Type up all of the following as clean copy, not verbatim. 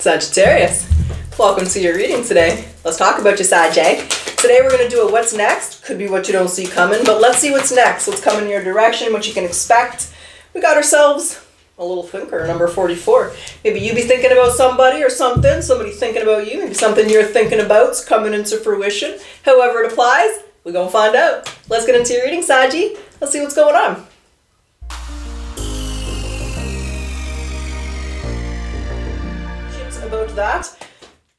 Sagittarius, welcome to your reading today. Let's talk about your Saggie. Today we're going to do a what's next. Could be what you don't see coming, but let's see what's next. What's coming in your direction, what you can expect. We got ourselves a little thinker, number 44. Maybe you be thinking about somebody or something, somebody thinking about you, maybe something you're thinking about's coming into fruition. However it applies, we're going to find out. Let's get into your reading, Saggie. Let's see what's going on. About that.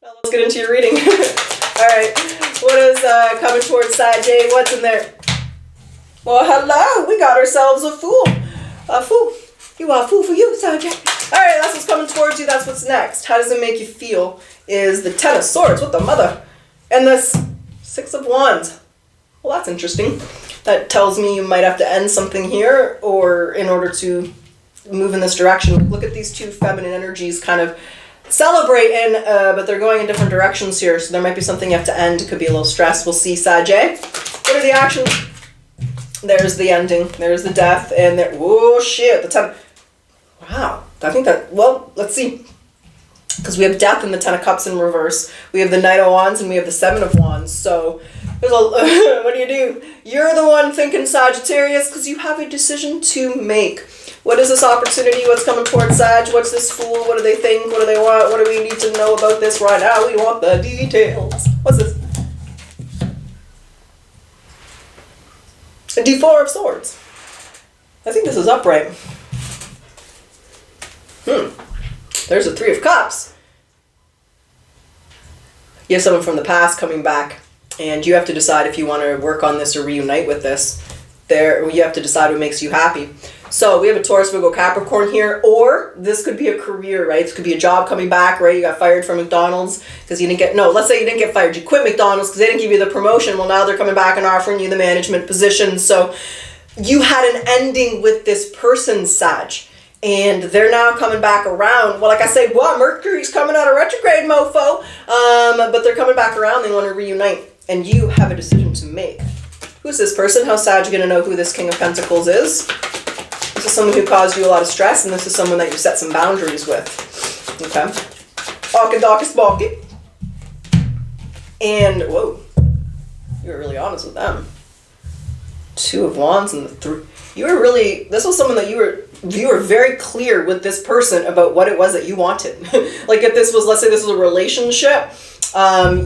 Now let's get into your reading. Alright, what is coming towards Saggie? What's in there? Well, hello, we got ourselves a fool. A fool. You are a fool for you, Saggie. Alright, that's what's coming towards you. That's what's next. How does it make you feel? Is the Ten of Swords. What the mother? And this Six of Wands. Well, that's interesting. That tells me you might have to end something here, or in order to move in this direction. Look at these two feminine energies kind of celebrating, but they're going in different directions here, so there might be something you have to end. It could be a little stress. We'll see, Saggie. What are the actions? There's the ending. There's the death, and there. Oh shit! The Ten. Wow. I think that. Well, let's see. Because we have death and the Ten of Cups in reverse. We have the Knight of Wands and we have the Seven of Wands. So there's a. What do? You're the one thinking, Sagittarius, because you have a decision to make. What is this opportunity? What's coming towards Sag? What's this fool? What do they think? What do they want? What do we need to know about this right now? We want the details. What's this? A D4 of Swords. I think this is upright. There's a Three of Cups. You have someone from the past coming back, and you have to decide if you want to work on this or reunite with this. You have to decide what makes you happy. So we have a Taurus, Virgo, Capricorn here, or this could be a career, right? This could be a job coming back, right? You got fired from McDonald's because you didn't get, no, let's say you didn't get fired. You quit McDonald's because they didn't give you the promotion. Well, now they're coming back and offering you the management position. So you had an ending with this person, Sag, and they're now coming back around. Well, like I say, what? Mercury's coming out of retrograde, mofo. But they're coming back around. They want to reunite, and you have a decision to make. Who's this person? How's Sag going to know who this King of Pentacles is? This is someone who caused you a lot of stress, and this is someone that you set some boundaries with. Okay. Okadokis balky. And, whoa. You were really honest with them. Two of Wands and the Three. You were really, this was someone that you were very clear with this person about what it was that you wanted. Like if this was, let's say this was a relationship,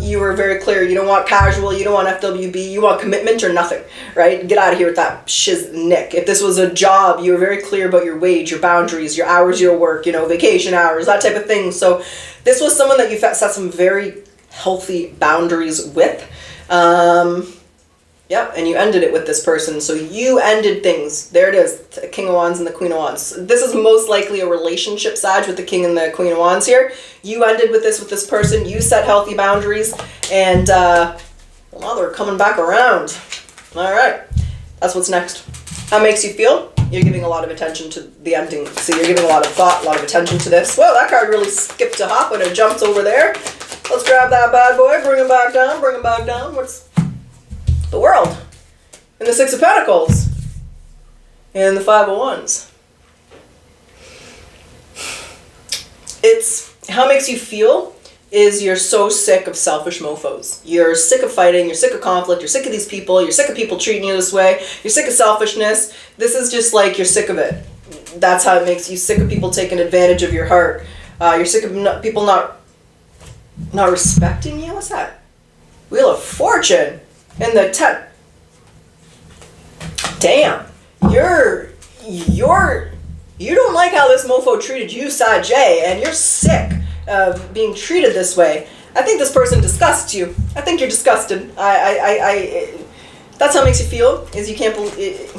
you were very clear. You don't want casual, you don't want FWB, you want commitment or nothing, right? Get out of here with that shiznick. If this was a job, you were very clear about your wage, your boundaries, your hours you'll work, vacation hours, that type of thing. So this was someone that you set some very healthy boundaries with. Yeah, and you ended it with this person. So you ended things. There it is, the King of Wands and the Queen of Wands. This is most likely a relationship, Sag, with the King and the Queen of Wands here. You ended with this person. You set healthy boundaries. And, well, now they're coming back around. All right. That's what's next. How it makes you feel? You're giving a lot of attention to the ending. So you're giving a lot of thought, a lot of attention to this. Whoa, that card really skipped a hop when it jumped over there. Let's grab that bad boy, bring him back down, bring him back down. What's the World, and the Six of Pentacles, and the Five of Wands. It's how it makes you feel is you're so sick of selfish mofos. You're sick of fighting, you're sick of conflict, you're sick of these people, you're sick of people treating you this way, you're sick of selfishness. This is just like you're sick of it. That's how it makes you sick of people taking advantage of your heart. You're sick of people not respecting you. What's that? Wheel of Fortune. And the damn, you don't like how this mofo treated you, Saggie, and you're sick of being treated this way. I think this person disgusts you. I think you're disgusted. That's how it makes you feel, is you can't believe,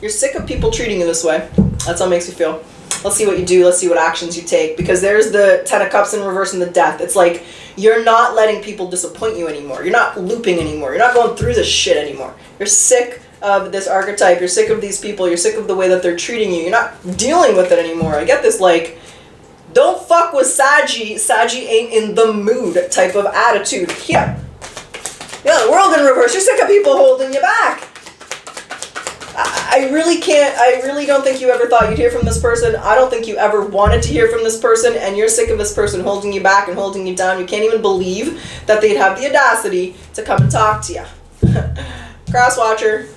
you're sick of people treating you this way. That's how it makes you feel. Let's see what you do. Let's see what actions you take. Because there's the Ten of Cups in reverse and the Death. It's like you're not letting people disappoint you anymore. You're not looping anymore. You're not going through this shit anymore. You're sick of this archetype. You're sick of these people. You're sick of the way that they're treating you. You're not dealing with it anymore. I get this like, don't fuck with Saggie. Saggie ain't in the mood type of attitude. Yeah. Yeah, the World in reverse. You're sick of people holding you back. I really don't think you ever thought you'd hear from this person. I don't think you ever wanted to hear from this person, and you're sick of this person holding you back and holding you down. You can't even believe that they'd have the audacity to come and talk to you. Crosswatcher,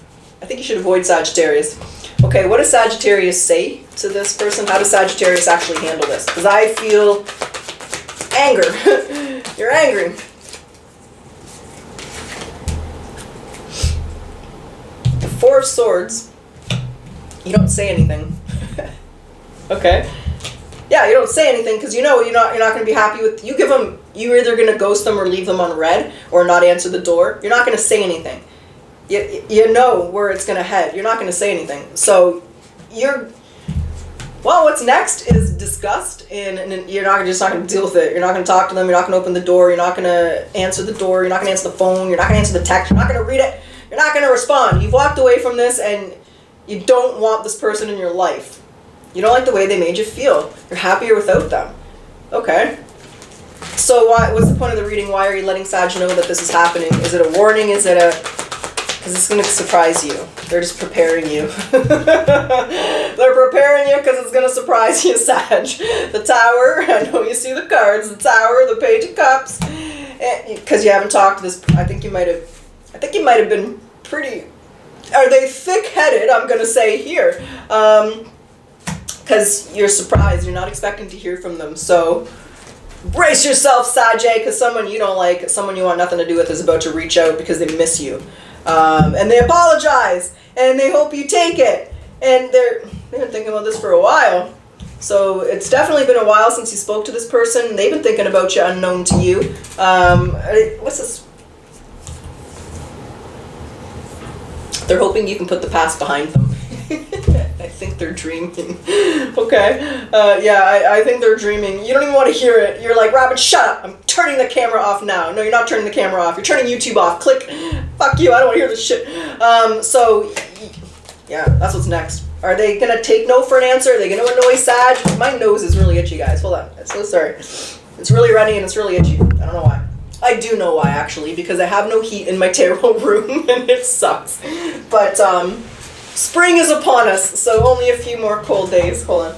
I think you should avoid Sagittarius. Okay, what does Sagittarius say to this person? How does Sagittarius actually handle this? Because I feel anger. You're angry. The Four of Swords. You don't say anything. Okay. Yeah, you don't say anything because you know you're not going to be happy with. You give them. You're either going to ghost them or leave them on red or not answer the door. You're not going to say anything. You know where it's going to head. You're not going to say anything. So well, what's next is disgust, and you're just not going to deal with it. You're not going to talk to them. You're not going to open the door. You're not going to answer the door. You're not going to answer the phone. You're not going to answer the text. You're not going to read it. You're not going to respond. You've walked away from this, and you don't want this person in your life. You don't like the way they made you feel. You're happier without them. Okay. So what's the point of the reading? Why are you letting Sag know that this is happening? Is it a warning? Is it because it's going to surprise you. They're just preparing you. They're preparing you because it's going to surprise you, Sag. The Tower, I know you see the cards. The Tower, the Page of Cups. Because you haven't talked to this, I think you might have been pretty, are they thick-headed, I'm going to say here. Because you're surprised. You're not expecting to hear from them. So brace yourself, Sag, because someone you don't like, someone you want nothing to do with is about to reach out because they miss you. And they apologize, and they hope you take it. And they've been thinking about this for a while. So it's definitely been a while since you spoke to this person. They've been thinking about you unknown to you. What's this? They're hoping you can put the past behind them. I think they're dreaming. Okay. I think they're dreaming. You don't even want to hear it. You're like, Robin, shut up. I'm turning the camera off now. No, you're not turning the camera off. You're turning YouTube off. Click. Fuck you. I don't want to hear this shit. Yeah, that's what's next. Are they going to take no for an answer? Are they going to annoy Sag? My nose is really itchy, guys. Hold on. I'm so sorry. It's really runny and it's really itchy. I don't know why. I do know why, actually, because I have no heat in my tarot room and it sucks. But, spring is upon us, so only a few more cold days. Hold on.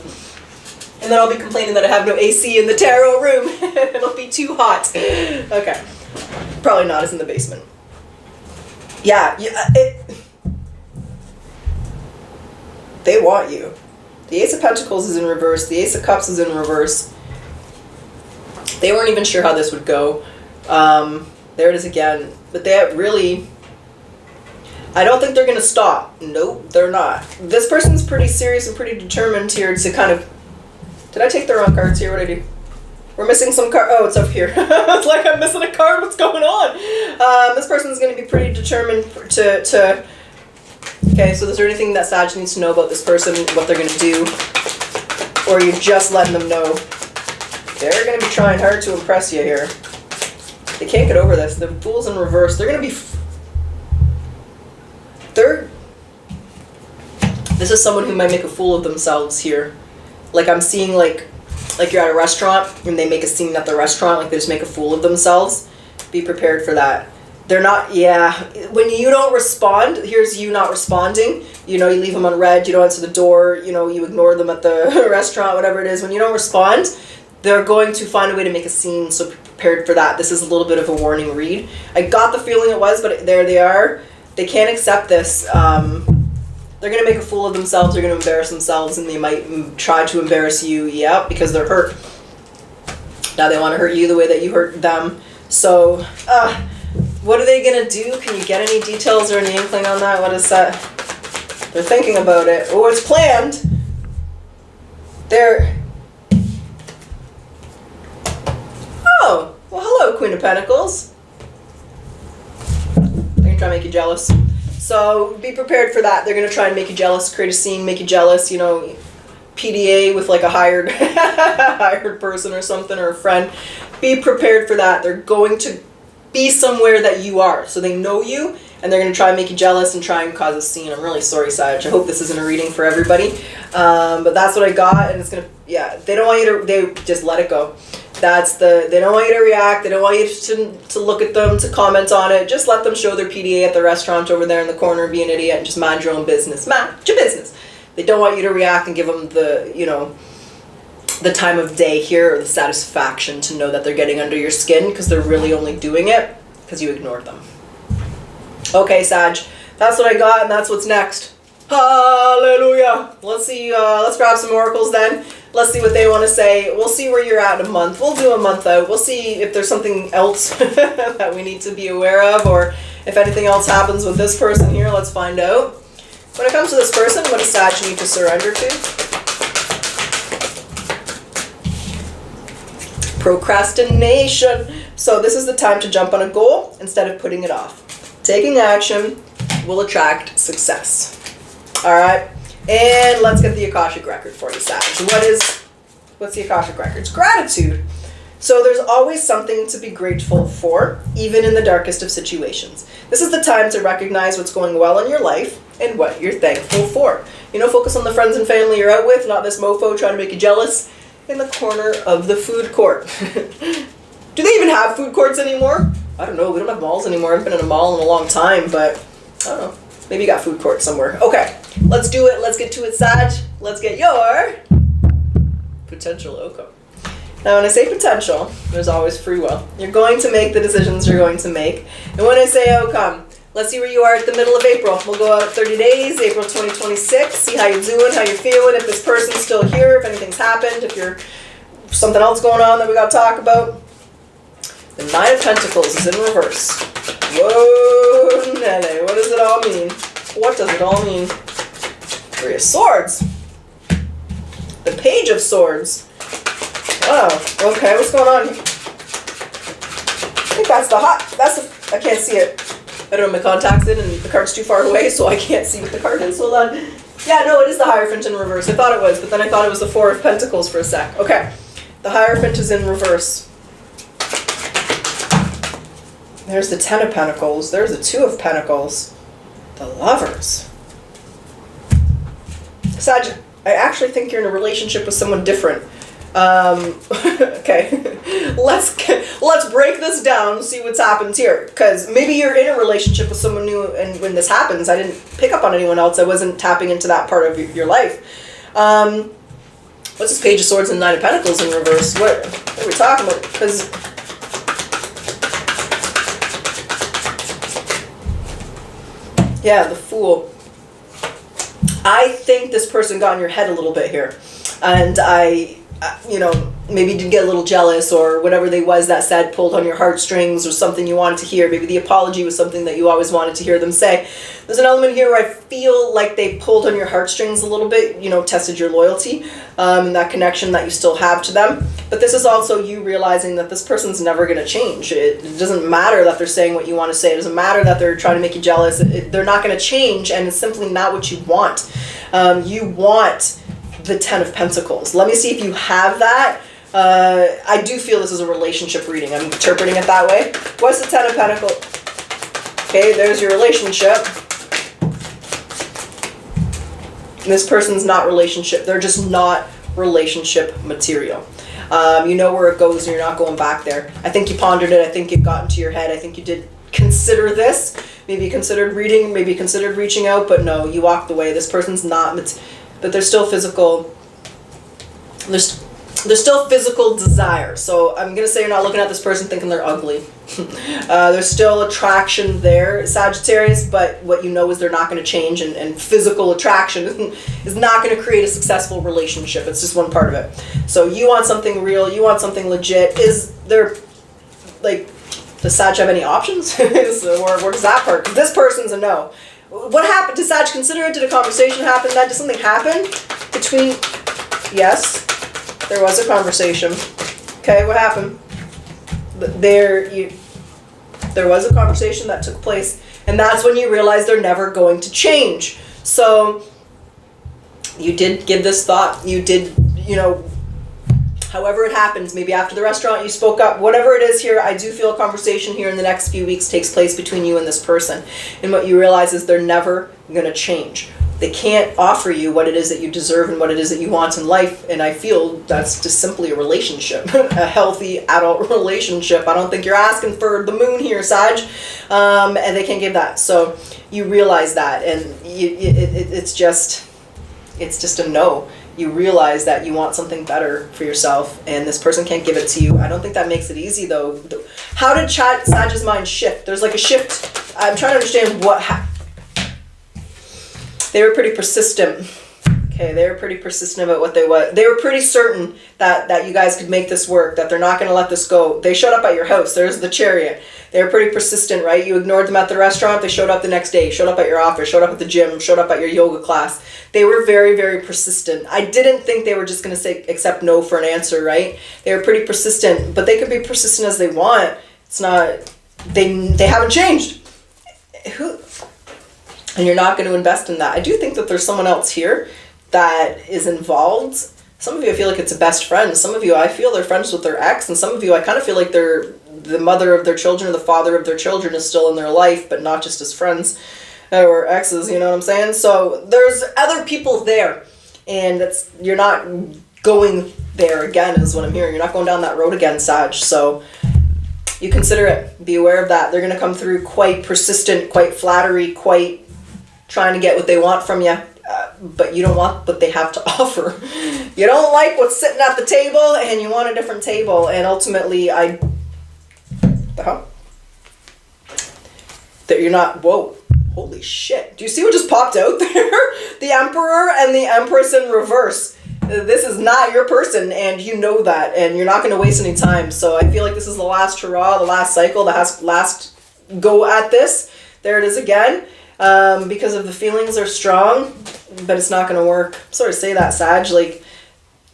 And then I'll be complaining that I have no AC in the tarot room. It'll be too hot. Okay. Probably not, it's in the basement. They want you. The Ace of Pentacles is in reverse. The Ace of Cups is in reverse. They weren't even sure how this would go. There it is again. But they really... I don't think they're going to stop. Nope, they're not. This person's pretty serious and pretty determined here to kind of... Did I take the wrong cards here? What did I do? We're missing some card. Oh, it's up here. It's like I'm missing a card. What's going on? This person's going to be pretty determined to... Okay, so is there anything that Sag needs to know about this person, what they're going to do? Or are you just letting them know? They're going to be trying hard to impress you here. They can't get over this. The Fool's in reverse. They're going to be... This is someone who might make a fool of themselves here. Like I'm seeing like you're at a restaurant and they make a scene at the restaurant, like they just make a fool of themselves. Be prepared for that. They're not, when you don't respond, here's you not responding. You know, you leave them on red, you don't answer the door, you know, you ignore them at the restaurant, whatever it is. When you don't respond, they're going to find a way to make a scene, so be prepared for that. This is a little bit of a warning read. I got the feeling it was, but there they are. They can't accept this. They're going to make a fool of themselves, they're going to embarrass themselves, and they might try to embarrass you, because they're hurt. Now they want to hurt you the way that you hurt them. So, what are they going to do? Can you get any details or any inkling on that? What is that? They're thinking about it. Oh, it's planned. Oh, well, hello, Queen of Pentacles. They're going to try to make you jealous. So be prepared for that. They're going to try and make you jealous, create a scene, make you jealous, you know, PDA with like a hired person or something, or a friend. Be prepared for that. They're going to be somewhere that you are. So they know you, and they're going to try and make you jealous and try and cause a scene. I'm really sorry, Sag. I hope this isn't a reading for everybody. But that's what I got, and it's going to, they don't want you to, they just let it go. They don't want you to react. They don't want you to look at them, to comment on it. Just let them show their PDA at the restaurant over there in the corner, be an idiot, and just mind your own business. Mind your business. They don't want you to react and give them the, the time of day here, or the satisfaction to know that they're getting under your skin, because they're really only doing it because you ignored them. Okay, Sag, that's what I got, and that's what's next. Hallelujah. Let's see, let's grab some oracles then. Let's see what they want to say. We'll see where you're at in a month. We'll do a month out. We'll see if there's something else that we need to be aware of, or if anything else happens with this person here. Let's find out. When it comes to this person, what does Sag need to surrender to? Procrastination. So this is the time to jump on a goal instead of putting it off. Taking action will attract success. All right. And let's get the Akashic Record for you, Sag. What's the Akashic Record? It's gratitude. So there's always something to be grateful for, even in the darkest of situations. This is the time to recognize what's going well in your life and what you're thankful for. Focus on the friends and family you're out with, not this mofo trying to make you jealous in the corner of the food court. Do they even have food courts anymore? I don't know. We don't have malls anymore. I haven't been in a mall in a long time, but I don't know. Maybe you got food court somewhere. Okay, let's do it. Let's get to it, Sag. Let's get your potential outcome. Now, when I say potential, there's always free will. You're going to make the decisions you're going to make. And when I say outcome, let's see where you are at the middle of April. We'll go out 30 days, April 2026. See how you're doing, how you're feeling, if this person's still here, if anything's happened, if you're something else going on that we got to talk about. The Nine of Pentacles is in reverse. Whoa, Nene, what does it all mean? What does it all mean? Three of Swords. The Page of Swords. Wow, okay, what's going on here? I think that's I can't see it. I don't have my contacts in and the card's too far away, so I can't see what the card is. Hold on. Yeah, no, it is the Hierophant in reverse. I thought it was, but then I thought it was the Four of Pentacles for a sec. Okay, the Hierophant is in reverse. There's the Ten of Pentacles. There's the Two of Pentacles. The Lovers. Sag, I actually think you're in a relationship with someone different. Okay. Let's break this down and see what's happened here. Because maybe you're in a relationship with someone new, and when this happens, I didn't pick up on anyone else. I wasn't tapping into that part of your life. What's this Page of Swords and Nine of Pentacles in reverse? What are we talking about? Because yeah, the Fool. I think this person got in your head a little bit here. And maybe did get a little jealous, or whatever they was that said pulled on your heartstrings, or something you wanted to hear. Maybe the apology was something that you always wanted to hear them say. There's an element here where I feel like they pulled on your heartstrings a little bit, tested your loyalty, and that connection that you still have to them. But this is also you realizing that this person's never going to change. It doesn't matter that they're saying what you want to say. It doesn't matter that they're trying to make you jealous. They're not going to change, and it's simply not what you want. You want the Ten of Pentacles. Let me see if you have that. I do feel this is a relationship reading. I'm interpreting it that way. What's the Ten of Pentacles? Okay, there's your relationship. And this person's not relationship. They're just not relationship material. You know where it goes and you're not going back there. I think you pondered it. I think it got into your head. I think you did consider this. Maybe you considered reading. Maybe you considered reaching out. But no, you walked away. This person's not... But there's still physical... There's still physical desire. So I'm going to say you're not looking at this person thinking they're ugly. There's still attraction there, Sagittarius, but what you know is they're not going to change, and physical attraction is not going to create a successful relationship. It's just one part of it. So you want something real, you want something legit. Is there, does Sag have any options? Or where does that part? Because this person's a no. What happened? Did Sag consider it? Did a conversation happen? Did something happen between... Yes. There was a conversation. Okay, what happened? There was a conversation that took place, and that's when you realize they're never going to change. So you did give this thought. You did, however it happens, maybe after the restaurant you spoke up, whatever it is here, I do feel a conversation here in the next few weeks takes place between you and this person. And what you realize is they're never going to change. They can't offer you what it is that you deserve and what it is that you want in life. And I feel that's just simply a relationship, a healthy adult relationship. I don't think you're asking for the moon here, Sag, and they can't give that. So you realize that, and it's just a no. You realize that you want something better for yourself, and this person can't give it to you. I don't think that makes it easy, though. How did Sag's mind shift? There's like a shift. I'm trying to understand what happened. They were pretty persistent. Okay, they were pretty persistent about what they was. They were pretty certain that you guys could make this work, that they're not going to let this go. They showed up at your house. There's the Chariot. They were pretty persistent, right? You ignored them at the restaurant. They showed up the next day, showed up at your office, showed up at the gym, showed up at your yoga class. They were very, very persistent. I didn't think they were just going to say accept no for an answer, right? They were pretty persistent, but they could be persistent as they want. It's not, they haven't changed. And you're not going to invest in that. I do think that there's someone else here that is involved. Some of you, I feel like it's a best friend. Some of you, I feel they're friends with their ex. And some of you, I kind of feel like they're the mother of their children or the father of their children is still in their life, but not just as friends or exes, you know what I'm saying? So there's other people there. And you're not going there again is what I'm hearing. You're not going down that road again, Sag. So you consider it. Be aware of that. They're going to come through quite persistent, quite flattery, quite trying to get what they want from you, but you don't want what they have to offer. You don't like what's sitting at the table, and you want a different table. And ultimately, that you're not. Whoa, holy shit! Do you see what just popped out there? The Emperor and the Empress in reverse. This is not your person, and you know that, and you're not going to waste any time. So I feel like this is the last hurrah, the last cycle, the last go at this. There it is again. Because of the feelings are strong, but it's not going to work. I'm sorry to say that, Sag. Like,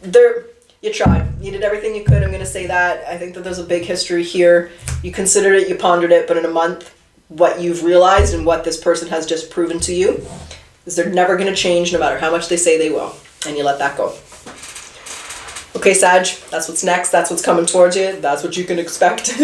you tried. You did everything you could. I'm going to say that. I think that there's a big history here. You considered it, you pondered it, but in a month, what you've realized and what this person has just proven to you is they're never going to change no matter how much they say they will. And you let that go. Okay, Sag, that's what's next. That's what's coming towards you. That's what you can expect.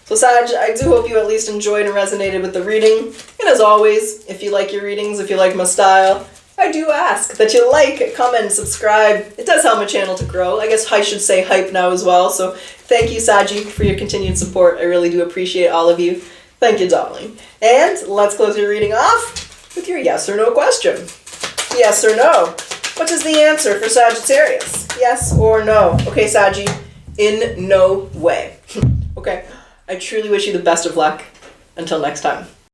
So Sag, I do hope you at least enjoyed and resonated with the reading. And as always, if you like your readings, if you like my style, I do ask that you like, comment, subscribe. It does help my channel to grow. I guess I should say hype now as well. So thank you, Saggie, for your continued support. I really do appreciate all of you. Thank you, darling. And let's close your reading off with your yes or no question. Yes or no? What is the answer for Sagittarius? Yes or no? Okay, Saggie, in no way. Okay. I truly wish you the best of luck. Until next time.